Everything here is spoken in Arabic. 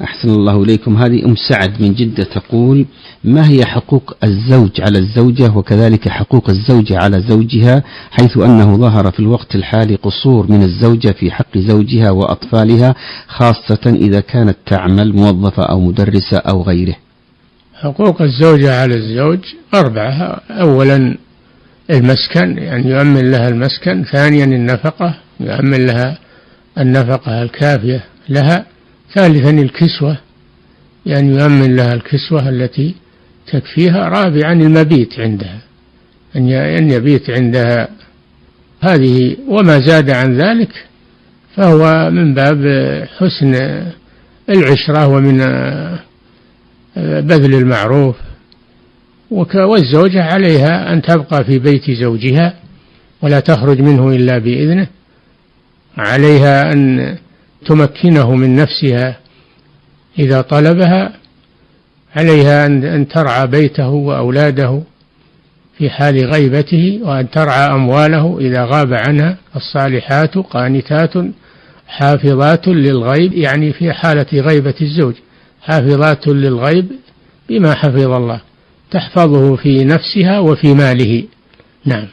أحسن الله إليكم. هذه أم سعد من جدة تقول: ما هي حقوق الزوج على الزوجة وكذلك حقوق الزوجة على زوجها، حيث أنه ظهر في الوقت الحالي قصور من الزوجة في حق زوجها وأطفالها، خاصة إذا كانت تعمل موظفة أو مدرسة أو غيره؟ حقوق الزوجة على الزوج 4: أولا المسكن، يعني يؤمن لها المسكن. ثانيا النفقة، يؤمن لها النفقة الكافية لها. ثالثا الكسوة، يعني يؤمن لها الكسوة التي تكفيها. رابعا المبيت عندها، أن يبيت عندها. هذه وما زاد عن ذلك فهو من باب حسن العشرة ومن بذل المعروف. والزوجة عليها أن تبقى في بيت زوجها ولا تخرج منه إلا بإذنه. عليها أن تمكنه من نفسها إذا طلبها. عليها أن ترعى بيته وأولاده في حال غيبته، وأن ترعى أمواله إذا غاب عنها. الصالحات قانتات حافظات للغيب، يعني في حالة غيبة الزوج حافظات للغيب بما حفظ الله، تحفظه في نفسها وفي ماله. نعم.